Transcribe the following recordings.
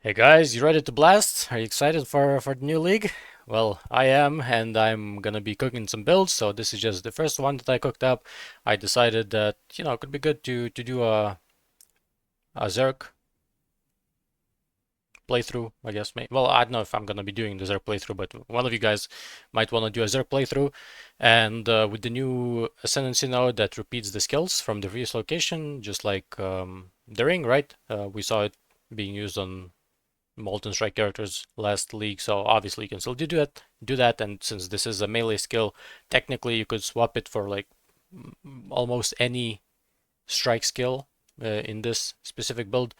Hey guys, you ready to blast? Are you excited for the new league? Well, I am, and I'm gonna be cooking some builds, so this is just the first one that I cooked up. I decided that, it could be good to do a Zerk playthrough, I guess. Well, I don't know if I'm gonna be doing the Zerk playthrough, but one of you guys might want to do a Zerk playthrough. And with the new Ascendancy node that repeats the skills from the previous location, just like the ring, right? We saw it being used on Molten Strike characters last league, so obviously you can still do that, and since this is a melee skill, technically you could swap it for like almost any strike skill in this specific build.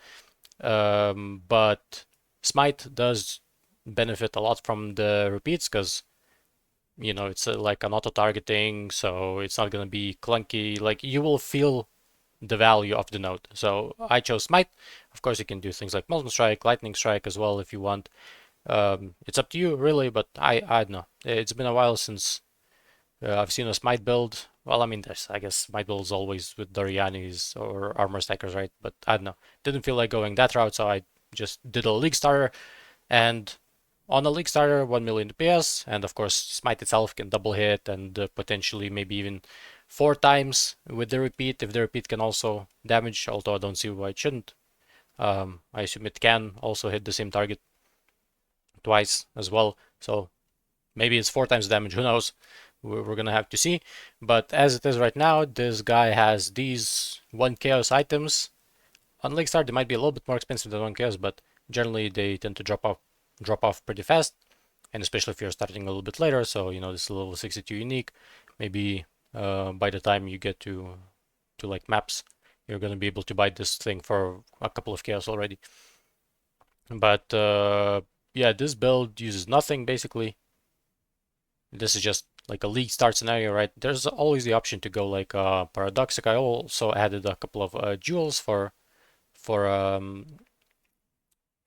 But Smite does benefit a lot from the repeats because it's like an auto targeting, so it's not gonna be clunky. Like you will feel the value of the node. So I chose Smite. Of course, you can do things like Molten Strike, Lightning Strike as well if you want. It's up to you really, but I don't know. It's been a while since I've seen a Smite build. Well, I mean, I guess Smite builds always with Dorianis or Armor Stackers, right? But I don't know. Didn't feel like going that route, so I just did a League Starter. And on a League Starter, 1 million DPS, and of course, Smite itself can double hit and potentially maybe even 4 times with the repeat, if the repeat can also damage, although I don't see why it shouldn't. I assume it can also hit the same target twice as well. So maybe it's 4 times damage, who knows? We're gonna have to see. But as it is right now, this guy has these 1 chaos items. On League Start, they might be a little bit more expensive than 1 chaos, but generally they tend to drop off pretty fast. And especially if you're starting a little bit later, so this is level 62 unique. Maybe by the time you get to like maps, you're gonna be able to buy this thing for a couple of chaos already. But yeah, this build uses nothing basically. This is just like a league start scenario, right? There's always the option to go like paradoxica. I also added a couple of jewels for the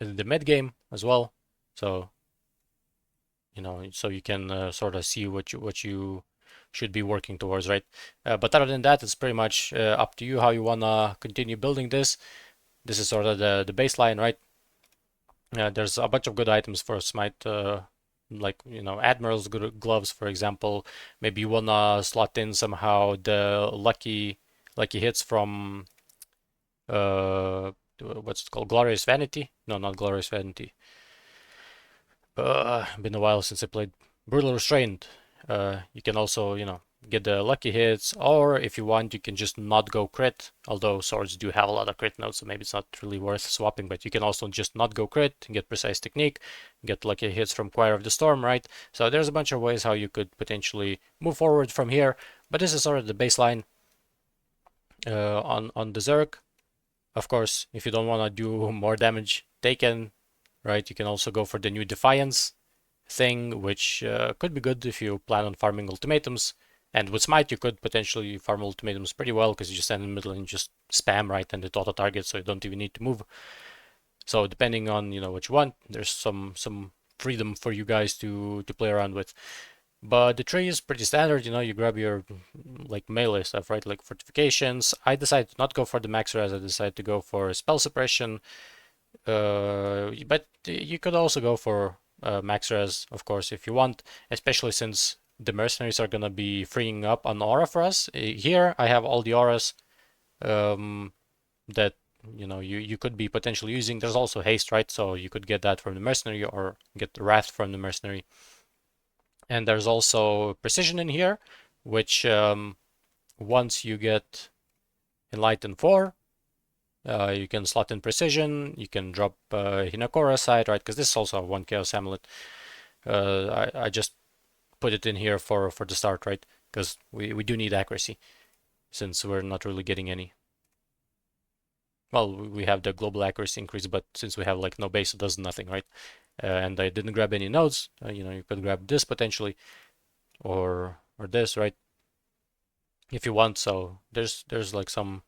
mid game as well. So so you can sort of see what you should be working towards, right? But other than that, it's pretty much up to you how you wanna continue building this. This is sort of the baseline, right? There's a bunch of good items for Smite, like Admiral's good gloves, for example. Maybe you wanna slot in somehow the lucky hits from what's it called? Glorious Vanity? No, not Glorious Vanity. Been a while since I played Brutal Restraint. You can also, get the lucky hits, or if you want, you can just not go crit. Although swords do have a lot of crit nodes, so maybe it's not really worth swapping. But you can also just not go crit, get precise technique, get lucky hits from Choir of the Storm, right? So there's a bunch of ways how you could potentially move forward from here. But this is sort of the baseline on the Zerg. Of course, if you don't want to do more damage taken, right, you can also go for the new Defiance thing, which could be good if you plan on farming ultimatums. And with Smite, you could potentially farm ultimatums pretty well because you just stand in the middle and just spam, right, and it auto targets, so you don't even need to move. So depending on what you want, there's some freedom for you guys to play around with. But the tree is pretty standard, you grab your like melee stuff, right? Like fortifications. I decided to not go for the max res, I decided to go for spell suppression. But you could also go for max res, of course, if you want, especially since the mercenaries are gonna be freeing up an aura for us. Here I have all the auras that you could be potentially using. There's also haste, right? So you could get that from the mercenary or get the wrath from the mercenary. And there's also precision in here, which once you get Enlighten 4, you can slot in precision, you can drop Hinakora side, right? Because this is also a 1 Chaos Amulet. I just put it in here for the start, right? Because we do need accuracy, since we're not really getting any. Well, we have the global accuracy increase, but since we have like no base, it does nothing, right? And I didn't grab any nodes. You could grab this potentially, or this, right? If you want. So there's like some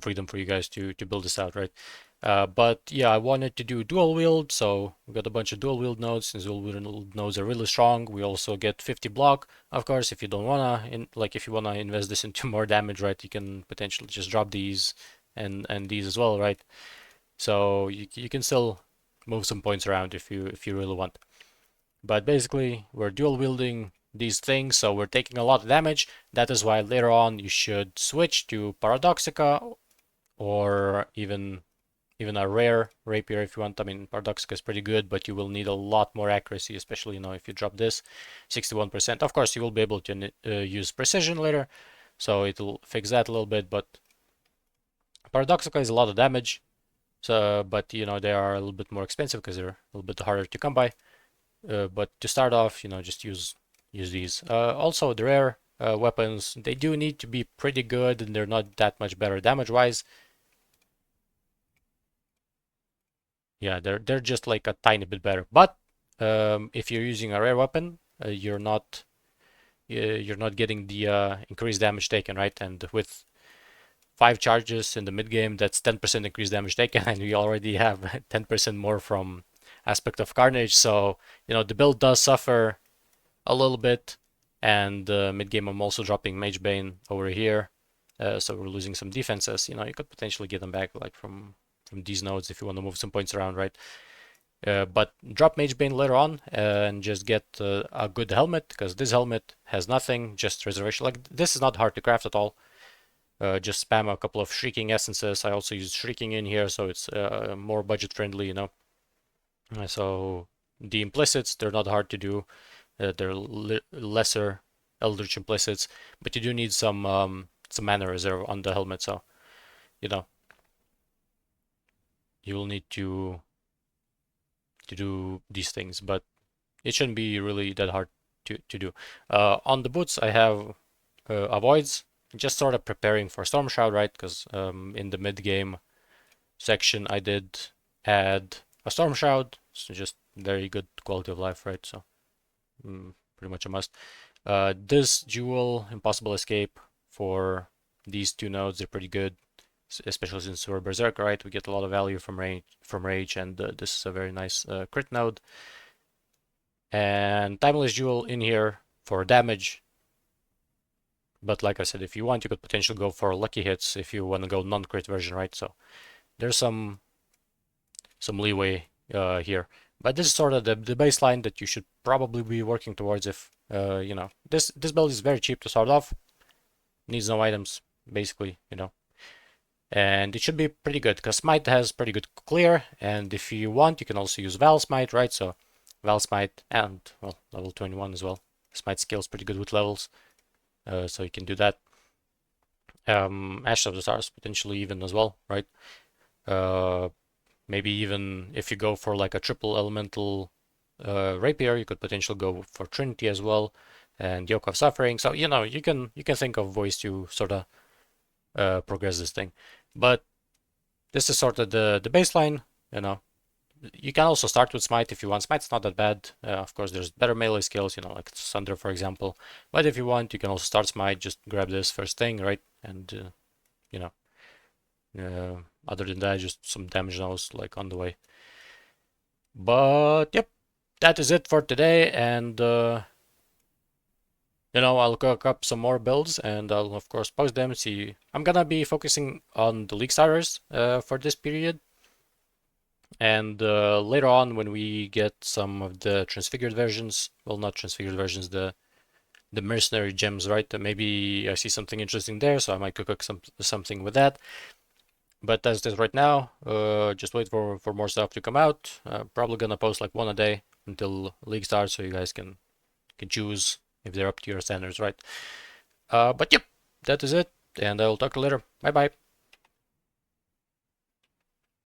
freedom for you guys to build this out, right? But yeah, I wanted to do dual wield, so we got a bunch of dual wield nodes. Since dual wield nodes are really strong, we also get 50 block. Of course, if you don't wanna if you wanna invest this into more damage, right, you can potentially just drop these and these as well, right? So you can still move some points around if you really want. But basically, we're dual wielding these things, so we're taking a lot of damage. That is why later on you should switch to paradoxica or even a rare rapier if you want. I mean, paradoxica is pretty good, but you will need a lot more accuracy, especially if you drop this 61%. Of course, you will be able to use precision later, so it'll fix that a little bit. But paradoxica is a lot of damage, so but they are a little bit more expensive because they're a little bit harder to come by. But to start off, just use these. Also, the rare weapons, they do need to be pretty good, and they're not that much better damage-wise. Yeah, they're just like a tiny bit better. But if you're using a rare weapon, you're not getting the increased damage taken, right? And with 5 charges in the mid game, that's 10% increased damage taken, and we already have 10% more from Aspect of Carnage. So the build does suffer a little bit, and mid game I'm also dropping Mage Bane over here, so we're losing some defenses. You could potentially get them back like from these nodes if you want to move some points around, right? But drop Mage Bane later on and just get a good helmet, because this helmet has nothing, just reservation. Like, this is not hard to craft at all. Just spam a couple of Shrieking Essences. I also use Shrieking in here, so it's more budget friendly, So the implicits, they're not hard to do. They're lesser Eldritch implicits, but you do need some mana reserve on the helmet, so you will need to do these things, but it shouldn't be really that hard to do. On the boots, I have avoids, just sort of preparing for Storm Shroud, right? Because in the mid game section, I did add a Storm Shroud, so just very good quality of life, right? So pretty much a must. This dual Impossible Escape for these 2 nodes, they're pretty good, especially since we're Berserker, right? We get a lot of value from rage, and this is a very nice crit node. And Timeless Jewel in here for damage. But like I said, if you want, you could potentially go for lucky hits if you want to go non-crit version, right? So there's some leeway here. But this is sort of the baseline that you should probably be working towards if, this build is very cheap to start off. Needs no items, basically, And it should be pretty good, because Smite has pretty good clear, and if you want, you can also use Val Smite, right? So Val Smite and, well, level 21 as well. Smite scales pretty good with levels, so you can do that. Ash of the Stars potentially even as well, right? Maybe even if you go for like a triple elemental rapier, you could potentially go for Trinity as well, and Yoke of Suffering. So you can think of ways to sort of progress this thing. But this is sort of the baseline. You can also start with Smite if you want. Smite's not that bad. Of course, there's better melee skills, like Sunder, for example. But if you want, you can also start Smite. Just grab this first thing, right? And other than that, just some damage nodes like on the way. But yep, that is it for today, and I'll cook up some more builds, and I'll of course post them. See, I'm gonna be focusing on the League starters for this period, and later on when we get some of the transfigured versions, well, not transfigured versions, the mercenary gems, right? Maybe I see something interesting there, so I might cook something with that. But as it is right now, just wait for more stuff to come out. Probably gonna post like 1 a day until League starts, so you guys can choose if they're up to your standards, right? But yep, that is it, and I will talk to you later. Bye bye.